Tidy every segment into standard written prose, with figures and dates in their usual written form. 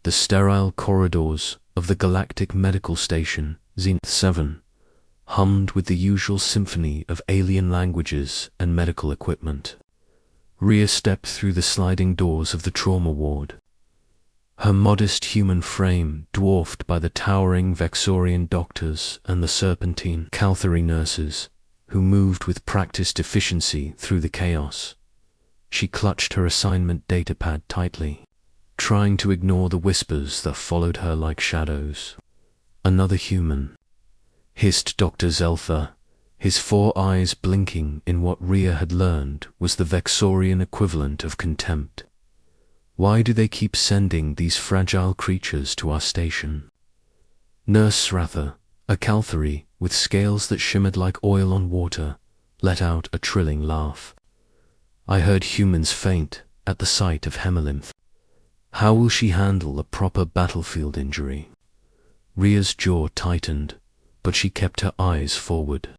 The sterile corridors of the Galactic Medical Station, Zenith 7, hummed with the usual symphony of alien languages and medical equipment. Rhea stepped through the sliding doors of the trauma ward, her modest human frame dwarfed by the towering Vexorian doctors and the serpentine Calthary nurses, who moved with practiced efficiency through the chaos. She clutched her assignment datapad tightly, trying to ignore the whispers that followed her like shadows. "Another human," hissed Dr. Zelther, his 4 eyes blinking in what Rhea had learned was the Vexorian equivalent of contempt. "Why do they keep sending these fragile creatures to our station?" Nurse Srather, a Calthary with scales that shimmered like oil on water, let out a trilling laugh. "I heard humans faint at the sight of Hemelinth. How will she handle a proper battlefield injury?" Rhea's jaw tightened, but she kept her eyes forward.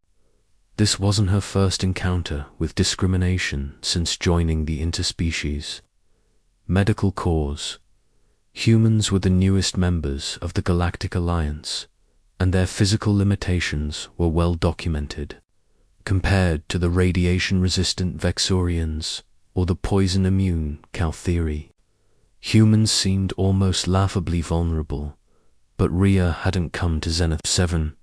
This wasn't her first encounter with discrimination since joining the interspecies medical corps. Humans were the newest members of the Galactic Alliance, and their physical limitations were well documented. Compared to the radiation-resistant Vexorians or the poison-immune Calthiri, humans seemed almost laughably vulnerable, but Rhea hadn't come to Zenith 7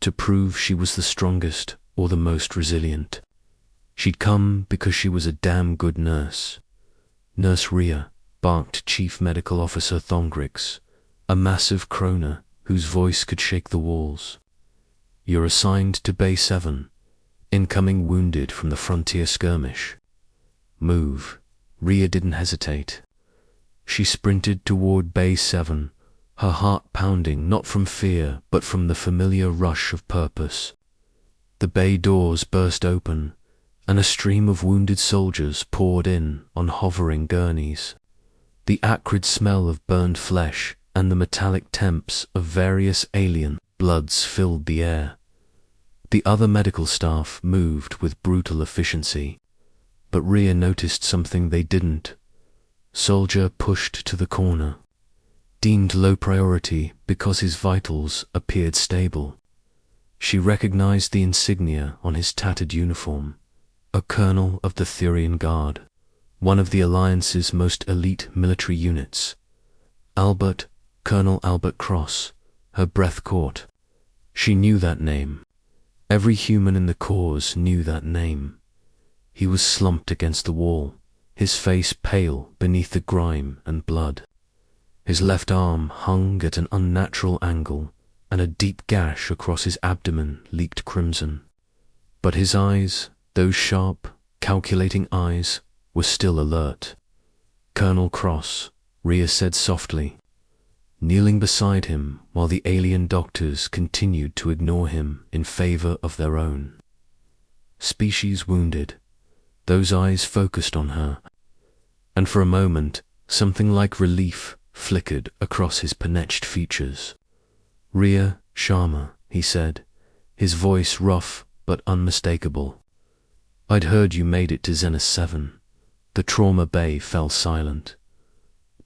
to prove she was the strongest or the most resilient. She'd come because she was a damn good nurse. "Nurse Rhea," barked Chief Medical Officer Thongrix, a massive Kroner whose voice could shake the walls. "You're assigned to Bay 7, incoming wounded from the frontier skirmish. Move." Rhea didn't hesitate. She sprinted toward Bay 7, her heart pounding not from fear but from the familiar rush of purpose. The bay doors burst open, and a stream of wounded soldiers poured in on hovering gurneys. The acrid smell of burned flesh and the metallic temps of various alien bloods filled the air. The other medical staff moved with brutal efficiency, but Rhea noticed something they didn't. Soldier pushed to the corner, deemed low priority because his vitals appeared stable. She recognized the insignia on his tattered uniform, a colonel of the Thurian Guard, one of the Alliance's most elite military units. Colonel Albert Cross. Her breath caught. She knew that name. Every human in the Corps knew that name. He was slumped against the wall, his face pale beneath the grime and blood. His left arm hung at an unnatural angle, and a deep gash across his abdomen leaked crimson. But his eyes, those sharp, calculating eyes, were still alert. "Colonel Cross," Rhea said softly, kneeling beside him while the alien doctors continued to ignore him in favor of their own. Species wounded. Those eyes focused on her, and for a moment something like relief flickered across his penetched features. "Rhea Sharma," he said, his voice rough but unmistakable. "I'd heard you made it to Zenith 7. The trauma bay fell silent."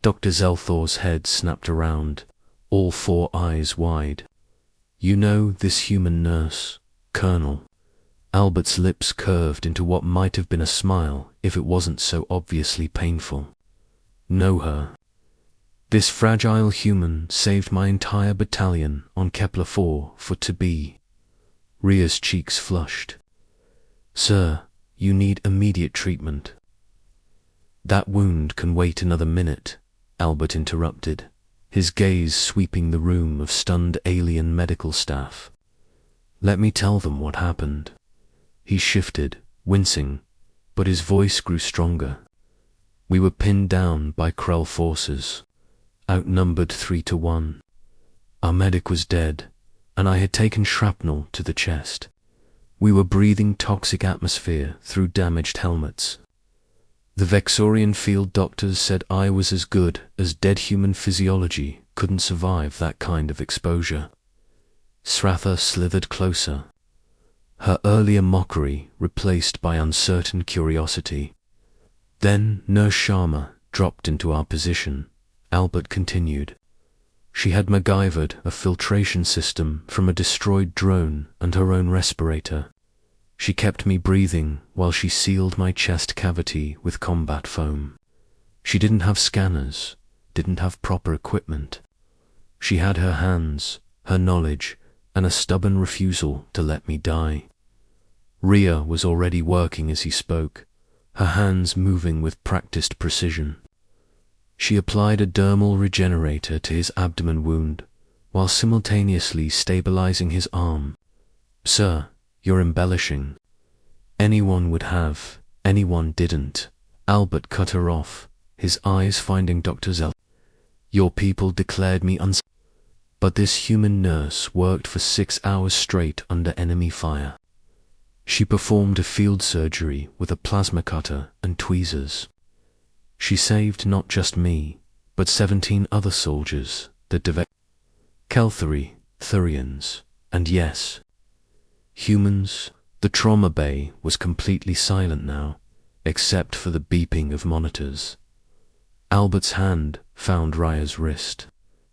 Dr. Zelthor's head snapped around, all 4 eyes wide. "You know this human nurse, Colonel?" Albert's lips curved into what might have been a smile if it wasn't so obviously painful. "Know her. This fragile human saved my entire battalion on Kepler 4 for to be." Rhea's cheeks flushed. "Sir, you need immediate treatment." "That wound can wait another minute," Albert interrupted, his gaze sweeping the room of stunned alien medical staff. "Let me tell them what happened." He shifted, wincing, but his voice grew stronger. "We were pinned down by Krell forces, outnumbered 3-1. Our medic was dead, and I had taken shrapnel to the chest. We were breathing toxic atmosphere through damaged helmets. The Vexorian field doctors said I was as good as dead human physiology couldn't survive that kind of exposure." Srather slithered closer, her earlier mockery replaced by uncertain curiosity. "Then Nurse Sharma dropped into our position," Albert continued, She had MacGyvered a filtration system from a destroyed drone and her own respirator. She kept me breathing while she sealed my chest cavity with combat foam. She didn't have scanners, didn't have proper equipment. She had her hands, her knowledge, and a stubborn refusal to let me die. Rhea was already working as he spoke, her hands moving with practiced precision. She applied a dermal regenerator to his abdomen wound, while simultaneously stabilizing his arm. "Sir, you're embellishing. Anyone would have, anyone didn't." Albert cut her off, his eyes finding Dr. Zell. "Your people declared me unsafe." But this human nurse worked for 6 hours straight under enemy fire. She performed a field surgery with a plasma cutter and tweezers. She saved not just me, but 17 other soldiers, the Kelthari, Thurians, and yes, humans. The trauma bay was completely silent now, except for the beeping of monitors. Albert's hand found Rya's wrist,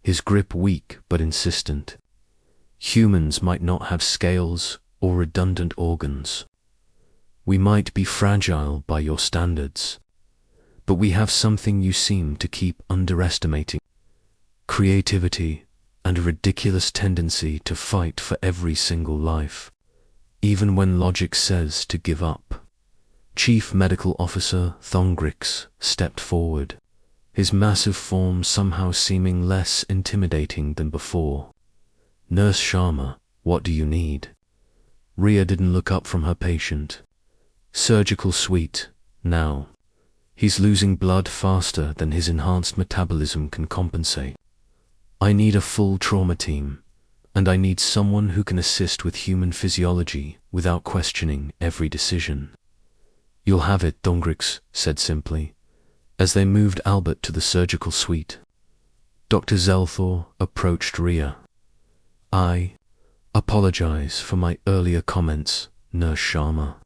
his grip weak but insistent. Humans might not have scales or redundant organs. We might be fragile by your standards, but we have something you seem to keep underestimating: creativity and a ridiculous tendency to fight for every single life, even when logic says to give up. Chief Medical Officer Thongrix stepped forward, his massive form somehow seeming less intimidating than before. "Nurse Sharma, what do you need?" Rhea didn't look up from her patient. "Surgical suite, now. He's losing blood faster than his enhanced metabolism can compensate. I need a full trauma team, and I need someone who can assist with human physiology without questioning every decision." "You'll have it," Thongrix said simply, as they moved Albert to the surgical suite. Dr. Zelthor approached Rhea. "I apologize for my earlier comments, Nurse Sharma."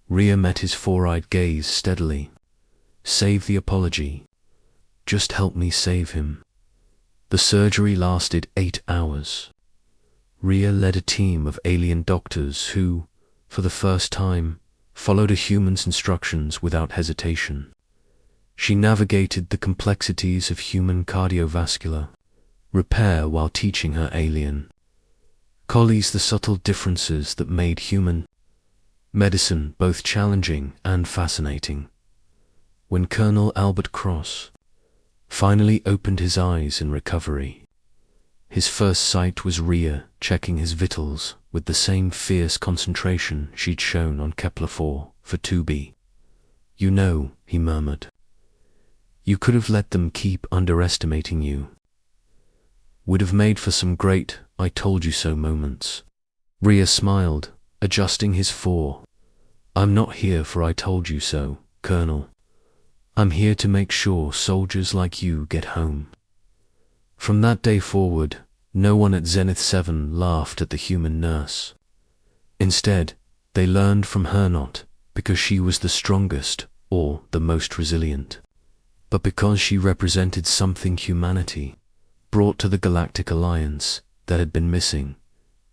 Rhea met his four-eyed gaze steadily. "Save the apology. Just help me save him." The surgery lasted 8 hours. Rhea led a team of alien doctors who, for the first time, followed a human's instructions without hesitation. She navigated the complexities of human cardiovascular repair while teaching her alien colleagues the subtle differences that made human medicine both challenging and fascinating. When Colonel Albert Cross finally opened his eyes in recovery, his first sight was Rhea checking his vitals with the same fierce concentration she'd shown on Kepler-4 for 2B. "You know," he murmured, "you could have let them keep underestimating you. Would have made for some great I told you so moments." Rhea smiled, adjusting his fore. "I'm not here for I told you so, Colonel. I'm here to make sure soldiers like you get home." From that day forward, no one at Zenith 7 laughed at the human nurse. Instead, they learned from her not because she was the strongest or the most resilient, but because she represented something humanity brought to the Galactic Alliance that had been missing: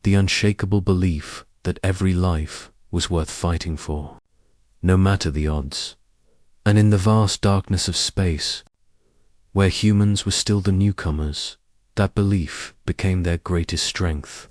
the unshakable belief that every life was worth fighting for, no matter the odds. And in the vast darkness of space, where humans were still the newcomers, that belief became their greatest strength.